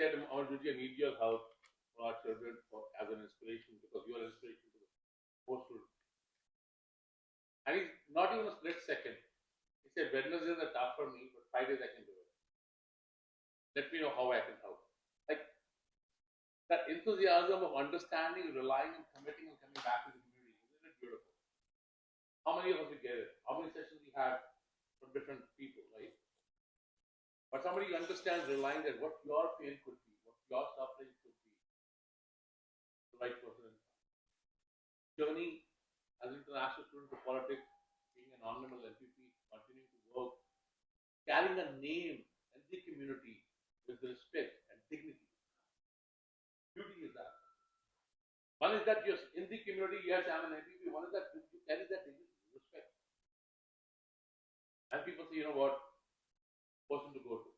said, Amarjot, I need your help for our children as an inspiration because you are an inspiration to the post students. And he's not even a split second. He said, Wednesdays are tough for me, but Fridays I can do it. Let me know how I can help. Like that enthusiasm of understanding, relying, and committing and coming back to the community. Isn't it beautiful? How many of us we get it? How many sessions we have from different people, right? But somebody understands, relying that what your pain could be, what your suffering could be, the right person. Journey as an international student of politics, being an honorable MPP, continuing to work, carrying a name and the community with respect and dignity. Beauty is that. One is that you're in the community, yes, I'm an MPP. One is that you carry that dignity, respect. And people say, you know what, person to go to.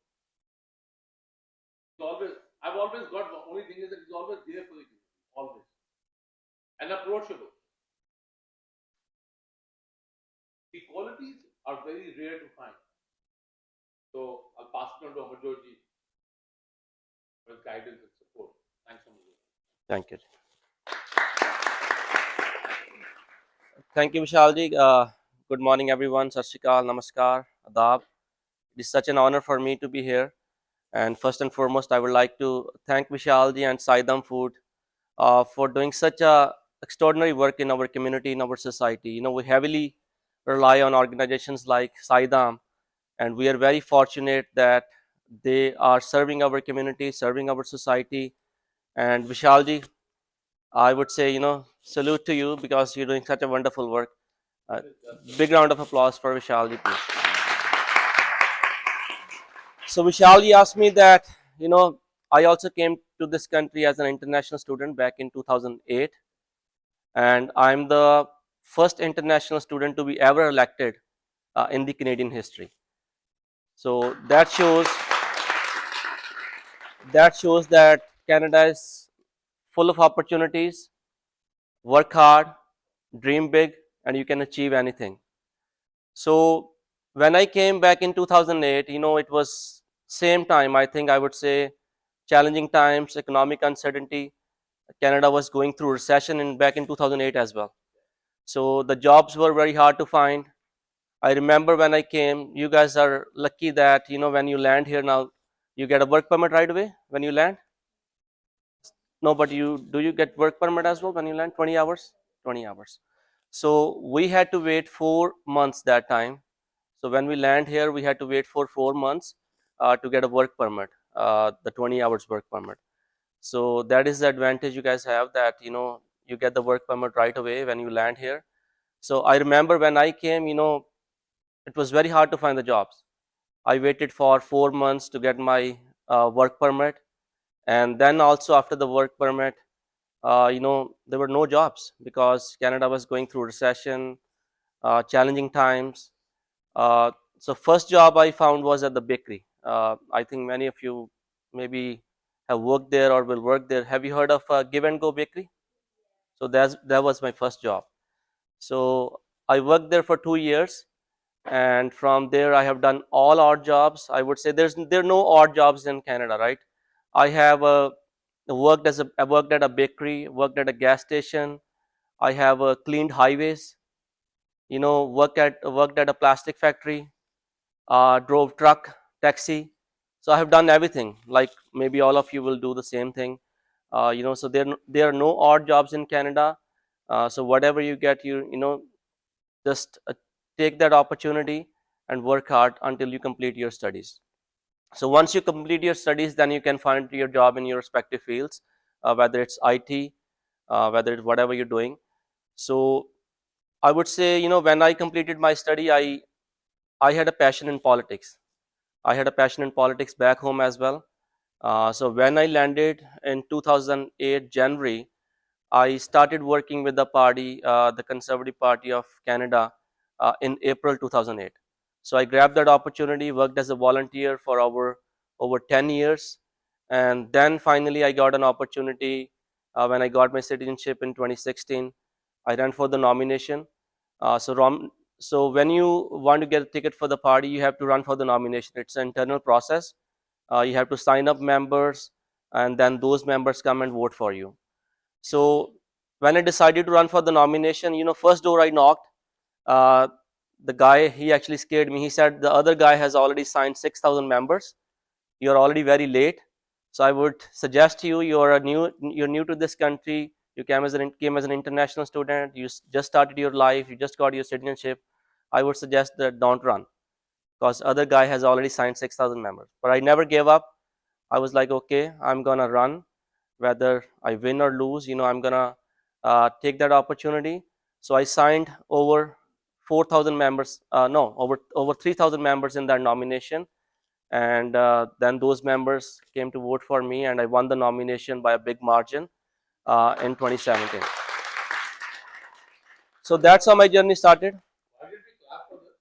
I've always got, the only thing is that he's always there for the community, always. And approachable. The qualities are very rare to find. So I'll pass it on to Amarjot ji for his guidance and support. Thanks, Amarjot. Thank you. Thank you, Vishal ji. Good morning, everyone. Sat Shri Akal, Namaskar, Adab. It is such an honor for me to be here. And first and foremost, I would like to thank Vishal ji and Sai Dham Food for doing such a extraordinary work in our community, in our society. You know, we heavily rely on organizations like Sai Dham, and we are very fortunate that they are serving our community, serving our society. And Vishal ji, I would say, you know, salute to you because you're doing such a wonderful work. Big round of applause for Vishal ji, please. So Vishal ji asked me that, you know, I also came to this country as an international student back in 2008, and I'm the first international student to be ever elected in the Canadian history. So that shows that Canada is full of opportunities. Work hard, dream big, and you can achieve anything. So when I came back in 2008, you know, it was same time, I think I would say challenging times, economic uncertainty. Canada was going through recession back in 2008 as well. So the jobs were very hard to find. I remember when I came, you guys are lucky that, you know, when you land here now, you get a work permit right away when you land. No, but do you get work permit as well when you land? 20 hours? 20 hours. So we had to wait 4 months that time. So when we land here, we had to wait for 4 months to get a work permit, the 20 hours work permit. So that is the advantage you guys have, that, you know, you get the work permit right away when you land here. So I remember when I came, you know, it was very hard to find the jobs. I waited for 4 months to get my work permit. And then also after the work permit, you know, there were no jobs because Canada was going through recession, challenging times. So first job I found was at the bakery. I think many of you maybe have worked there or will work there. Have you heard of Give and Go Bakery? So that was my first job. So I worked there for 2 years, and from there I have done all odd jobs. I would say there are no odd jobs in Canada, right? I have I worked at a bakery, worked at a gas station. I have cleaned highways. You know, worked at a plastic factory. Drove truck, taxi. So I have done everything. Like maybe all of you will do the same thing. You know, so there are no odd jobs in Canada. So whatever you get, you know, just take that opportunity and work hard until you complete your studies. So once you complete your studies, then you can find your job in your respective fields, whether it's IT, whether it's whatever you're doing. So I would say, you know, when I completed my study, I had a passion in politics. I had a passion in politics back home as well. So when I landed in 2008 January, I started working with the party, the Conservative Party of Canada, in April 2008. So I grabbed that opportunity, worked as a volunteer for over 10 years, and then finally I got an opportunity when I got my citizenship in 2016. I ran for the nomination. So when you want to get a ticket for the party, you have to run for the nomination. It's an internal process. You have to sign up members. and then those members come and vote for you. So when I decided to run for the nomination, first door I knocked, uh, the guy, he actually scared me. He said the other guy has already signed 6,000 members. You're already very late. So I would suggest to you, you're new to this country. You came as an international student. You just started your life. You just got your citizenship. I would suggest that don't run, because other guy has already signed 6,000 members. But I never gave up. I was like, okay, I'm gonna run, whether I win or lose. I'm gonna take that opportunity. So I signed over 4,000 members. No, over 3,000 members in that nomination, and then those members came to vote for me, and I won the nomination by a big margin in 2017. So that's how my journey started. Why did we clap for this?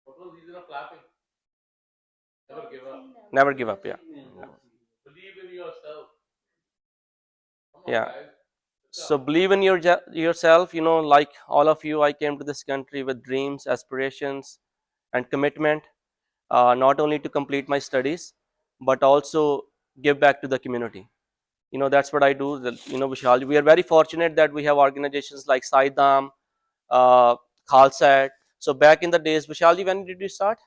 What was the reason of clapping? Never give up. Never give up. Yeah. Believe in yourself. Come on, Yeah. guys. So believe in yourself. Like all of you, I came to this country with dreams, aspirations, and commitment. Not only to complete my studies, but also give back to the community. That's what I do. Vishal, we are very fortunate that we have organizations like Sai Dham, uh, Khalsat. So back in the days, Vishalji, when did you start?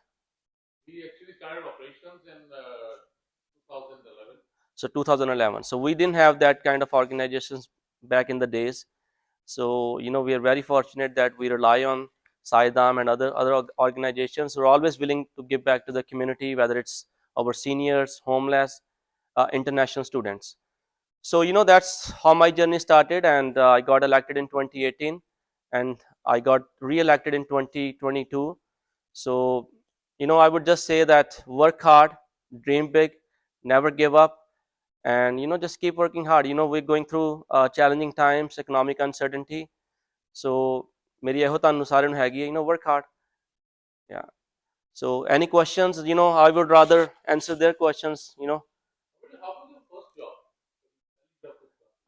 We actually started operations in 2011. So 2011. So we didn't have that kind of organizations back in the days. So we are very fortunate that we rely on Sai Dham and other organizations who are always willing to give back to the community, whether it's our seniors, homeless, international students. So that's how my journey started, and I got elected in 2018, and I got re-elected in 2022. So I would just say that work hard, dream big, never give up, and just keep working hard. We're going through challenging times, economic uncertainty. So ਮੇਰੀ ਇਹੋ ਤੁਹਾਨੂੰ ਸਾਰਿਆਂ ਨੂੰ ਹੈਗੀ ਹੈ, work hard. Yeah. So any questions? I would rather answer their questions. How was your first job?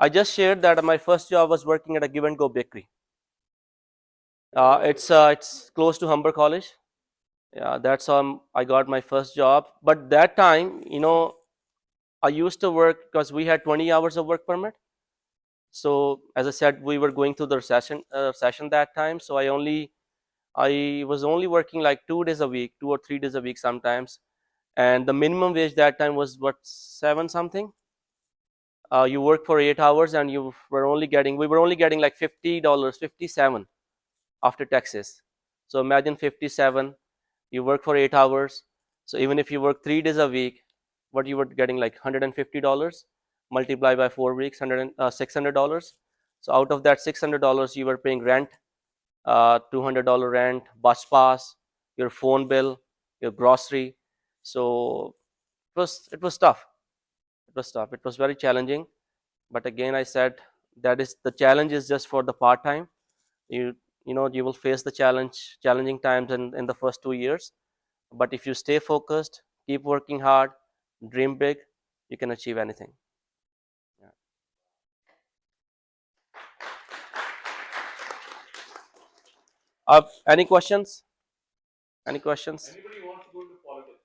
I just shared that my first job was working at a Give and Go bakery. It's close to Humber College. Yeah, that's how I got my first job. But that time, I used to work because we had 20 hours of work permit. So as I said, we were going through the session that time. So I was only working like 2 days a week, 2 or 3 days a week sometimes. And the minimum wage that time was what, seven something. You work for 8 hours, and we were only getting like $50, 57 after taxes. So imagine 57. You work for 8 hours. So even if you work 3 days a week, what you were getting like $150, multiply by 4 weeks, $600. So out of that $600, you were paying rent, $200 rent, bus pass, your phone bill, your grocery. So it was tough. It was tough. It was very challenging. But again, I said that is the challenge is just for the part time. You will face the challenging times in the first 2 years. But if you stay focused, keep working hard, dream big, you can achieve anything. Yeah. Any questions? Any questions? Anybody wants to go into politics?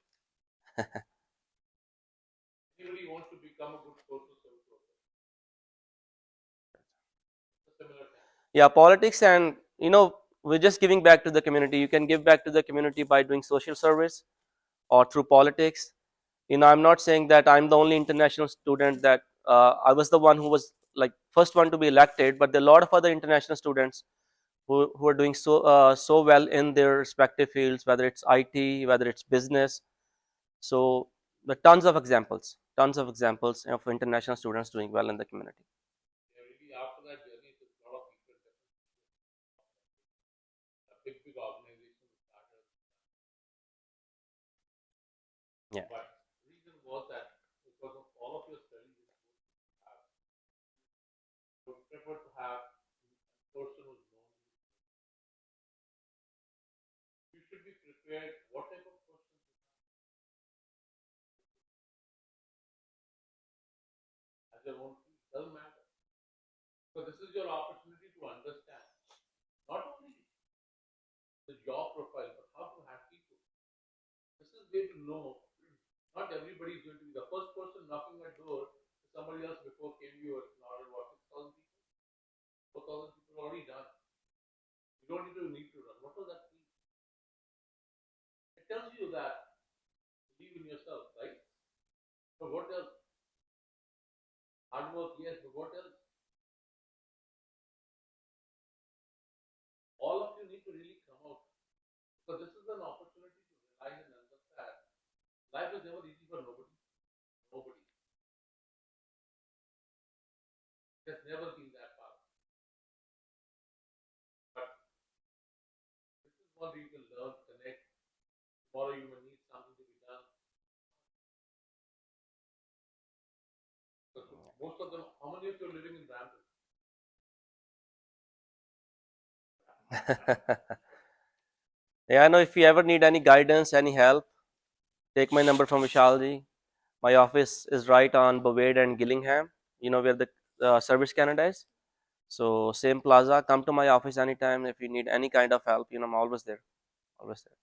Anybody wants to become a good social service worker? It's a similar thing. Yeah, politics, and we're just giving back to the community. You can give back to the community by doing social service or through politics. I'm not saying that I'm the only international student that I was the one who was like first one to be elected, but there are a lot of other international students who are doing so well in their respective fields, whether it's IT, whether it's business. So the tons of examples of international students doing well in the community. Yeah, maybe after that journey, there's a lot of people a big organization started. Yeah. But the reason was that because of all of your studies, you would prefer to have a person who's known. You should be prepared. What type of person as your own doesn't matter. So this is your opportunity to understand not only the job profile, but how to have people. This is way to know not everybody is going to be the first You don't need to run. What does that mean? It tells you that believe in yourself, right? But what else? Hard work, yes, but what else? All of you need to really come out. Because this is an opportunity to realize and understand life is never easy for nobody. Nobody. It has never been that far. But this is what you can learn, connect. Tomorrow you may need something to be done. Because most of them, how many of you are living in Brampton? Yeah, I know if you ever need any guidance, any help, take my number from Vishalji. My office is right on Bovade and Gillingham, where the Service Canada is. So same plaza. Come to my office anytime if you need any kind of help. I'm always there. Always there.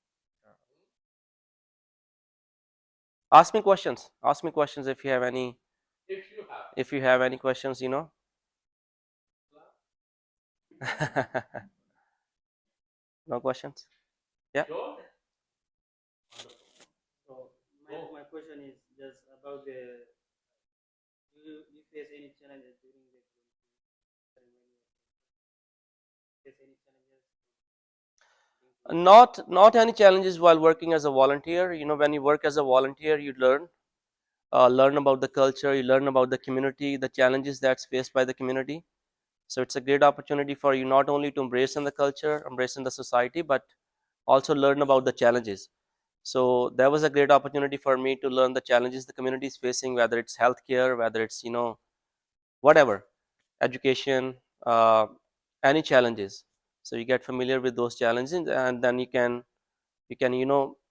Ask me questions. Ask me questions if you have any. If you have. If you have any questions, no questions. Yeah. Sure. So my question is just about the you face any challenges during the ceremony? Face any challenges? Not any challenges while working as a volunteer. When you work as a volunteer, you learn about the culture, you learn about the community, the challenges that's faced by the community. So it's a great opportunity for you not only to embrace in the culture, embrace in the society, but also learn about the challenges. So that was a great opportunity for me to learn the challenges the community is facing, whether it's healthcare, whether it's whatever, education, any challenges. So you get familiar with those challenges, and then you can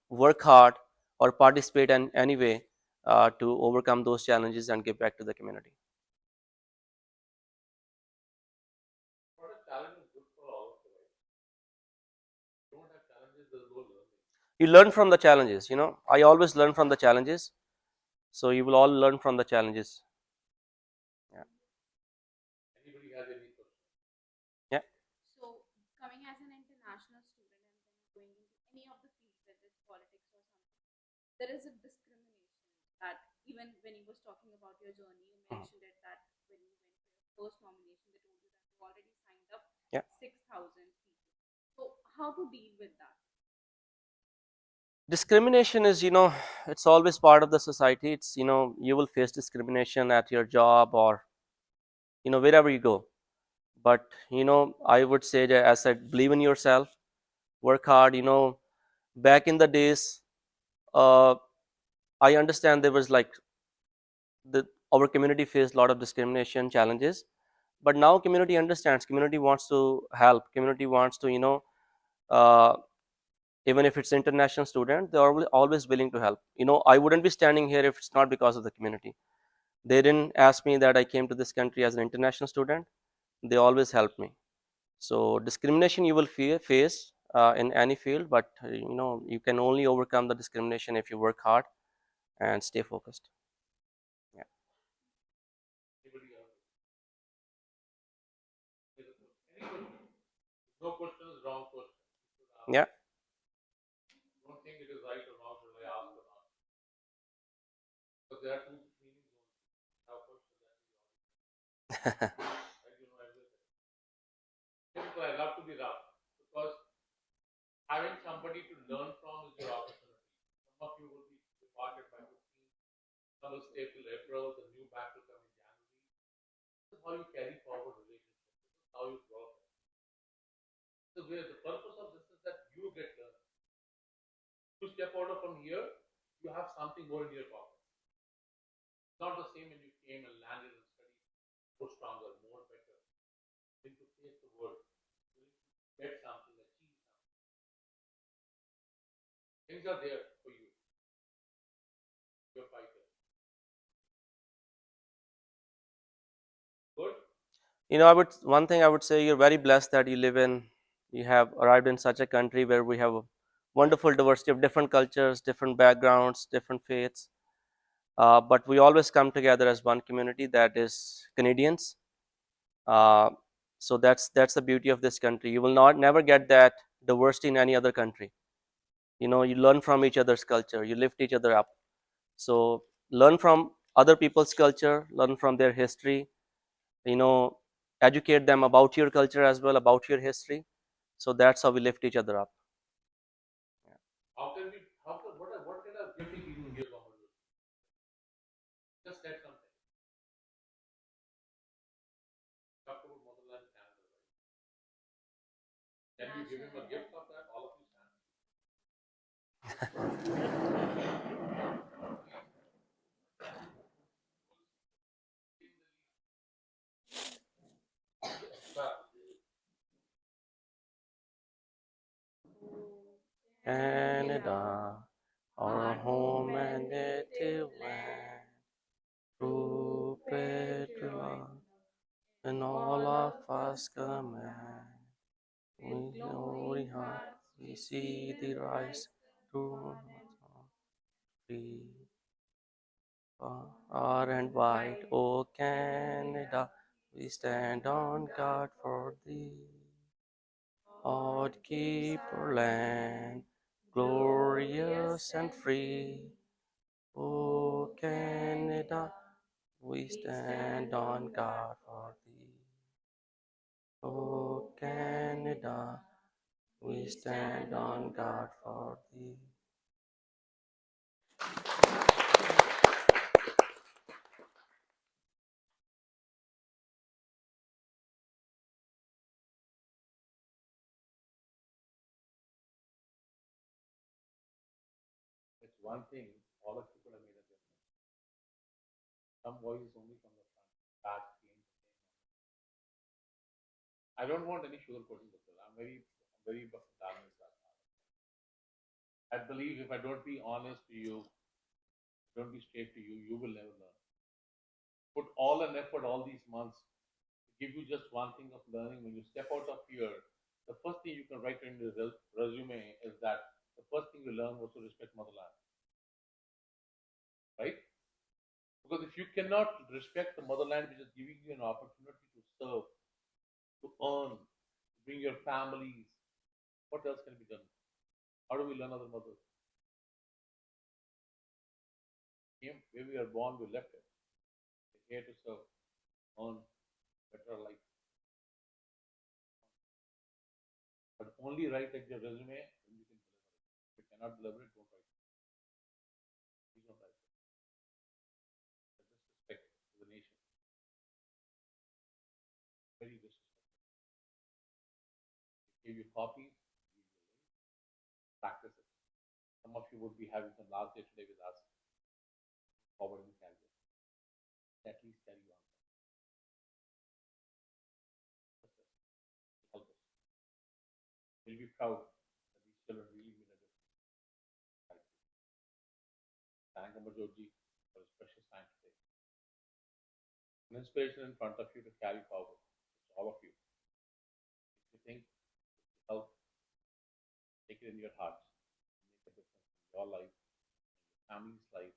work hard or participate in any way to overcome those challenges and give back to the community. What a challenge is good for all of us, right? Don't have challenges, there's no learning. You learn from the challenges. I always learn from the challenges, so you will all learn from the challenges. Yeah. Anybody has any question? Yeah. So, coming as an international student and then going into any of the fields, whether it's politics or something, there is a discrimination that even when you was talking about your journey, you mentioned it that when you went for your first nomination, they told you that you already signed up Yeah. 6,000 people. So, how to deal with that? Discrimination is, it's always part of the society. It's, you will face discrimination at your job or, wherever you go. But, I would say that, as I said, believe in yourself, work hard. Back in the days, uh, I understand there was like our community faced a lot of discrimination challenges, but now community understands, community wants to help, community wants to, uh, even if it's international student, they are always willing to help. I wouldn't be standing here if it's not because of the community. They didn't ask me that I came to this country as an international student. They always helped me. So discrimination you will face in any field, but you can only overcome the discrimination if you work hard and stay focused. Yeah. Anybody else? Any question? No question is wrong question. Yeah. Don't think it is right or wrong, should I ask or not? Because there are two meanings only. Now question that right, you know everything. Simple, I love to be rough because having somebody to learn from is your opportunity. Some of you will be departed by 15, some will stay till April, the new batch will come in January. This is how you carry forward relationships. This is how you grow. The purpose of this is that you get learned. You step out of from here, you have something more in your pocket. It's not the same when you came and landed and studied more stronger, more better. You need to face the world. You need to get something, achieve something. Things are there for you. You're fighter. Good? One thing I would say, you're very blessed that you have arrived in such a country where we have a wonderful diversity of different cultures, different backgrounds, different faiths. But we always come together as one community, that is Canadians. Uh, So that's the beauty of this country. You will not never get that diversity in any other country. You learn from each other's culture, you lift each other up. So learn from other people's culture, learn from their history, you know educate them about your culture as well, about your history. So that's how we lift each other up. How can we? What kind of gift you can give Amarjot? Just said something. Talk about motherland Canada, right? Can you give him a gift of that? All of you stand. Canada, our home and native land, true patriot, and all of us command. With glory heart, we see the rise to free, far and wide. O Canada, we stand on guard for thee. Lord, keep our land glorious and free. O Canada, we stand on guard for thee. O Canada, we stand on guard for thee. It's one thing. All of you could have made a difference. Some voices only from the front. Bad came. I don't want any sugarcoating the pill. I'm very balanced. I believe if I don't be honest to you, don't be straight to you, you will never learn. Put all an effort all these months to give you just one thing of learning. When you step out of here, the first thing you can write in your resume is that the first thing you learned was to respect motherland, right? Because if you cannot respect the motherland, which is giving you an opportunity to serve, to earn, to bring your families, what else can be done? How do we learn other mothers? Here, where we are born, we left it. We're here to serve, earn better life. But only write at your resume when you can deliver it. If you cannot deliver it, don't write it. Please don't write it. Disrespect to the nation. Very disrespectful. Give you copies, give you a link, practice it. Some of you would be having some last day today with us, forwarding candidates. At least carry you on. Help us. We'll be proud that these children really made a difference. Thank Amarjotji for his precious time today. An inspiration in front of you to carry forward. It's all of you. If you think to help, take it in your hearts, make a difference in your life, your family's life.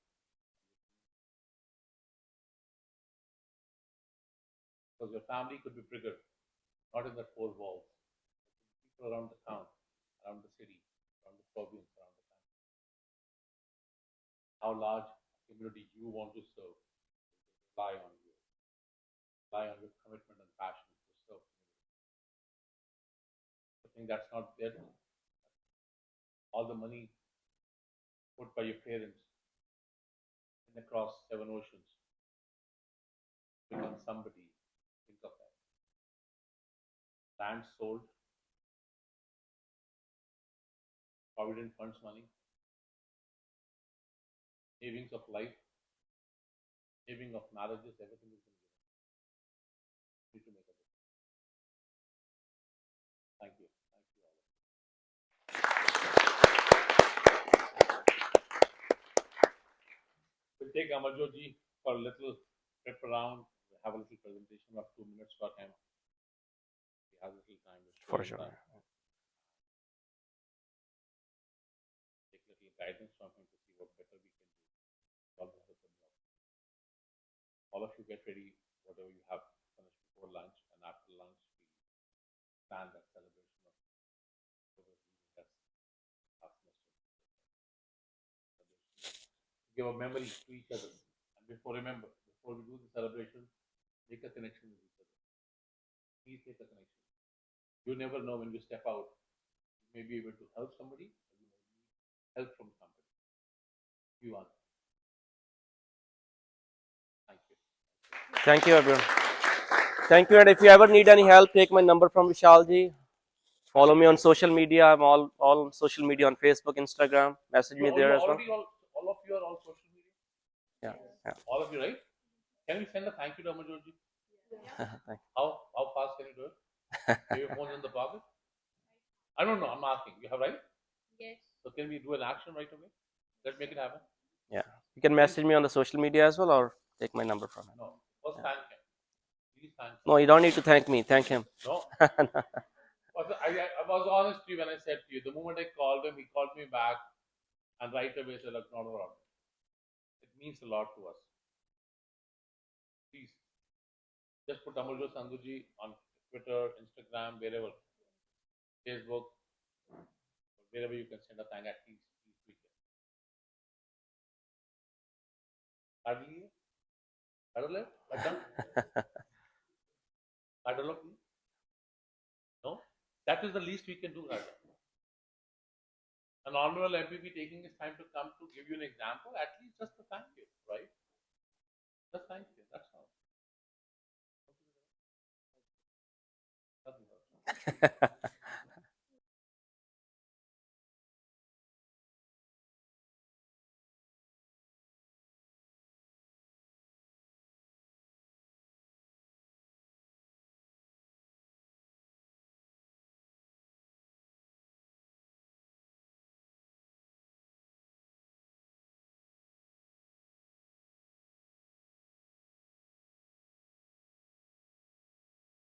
Because your family could be bigger, not in the four walls. People around the town, around the city, around the province, around the country. How large community you want to serve, rely on you, rely on your commitment and passion to serve. I think that's not there. All the money put by your parents in across 7 oceans become somebody. Think of that. Land sold, provident funds money, savings of life, saving of marriages, everything is been given. You need to make a difference. Thank you. Thank you all. We'll take Amarjotji for a little trip around. We'll have a little presentation of 2 minutes for him. He has a little time to show For you sure. that. Take a little guidance from him to see what better we can do. All of you get ready, whatever you have finished before lunch and after lunch. plan that celebration of that's asking us to give a memory to each other. And before we do the celebration, make a connection with each other. Please make a connection. You never know when you step out, you may be able to help somebody, or you may need help from somebody. You are. Thank you. Thank you, everyone. Thank you. And if you ever need any help, take my number from Vishalji. Follow me on social media. I'm all on social media on Facebook, Instagram. Message me there as well. All of you are on social media. Yeah. Yeah. All of you, right? Can we send a thank you to Amarjotji? Thank How fast can you do it? Have your phone in the pocket? I don't know. I'm asking. You have right? Yes. So can we do an action right away? Let's make it happen. Yeah. You can message me on the social media as well, or take my number from him. No. First thank him. Please thank him. No, you don't need to thank me. Thank him. No. I was honest to you when I said to you, the moment I called him, he called me back and right away said, "Look, not around." It means a lot to us. Please, just put Amarjot Sandhuji on Twitter, Instagram, wherever, Facebook, wherever you can send a thank at least we can. No? That is the least we can do, Raja. An honorable MPP taking his time to come to give you an example, at least just to thank you, right? Just thank you. That's all. Nothing else.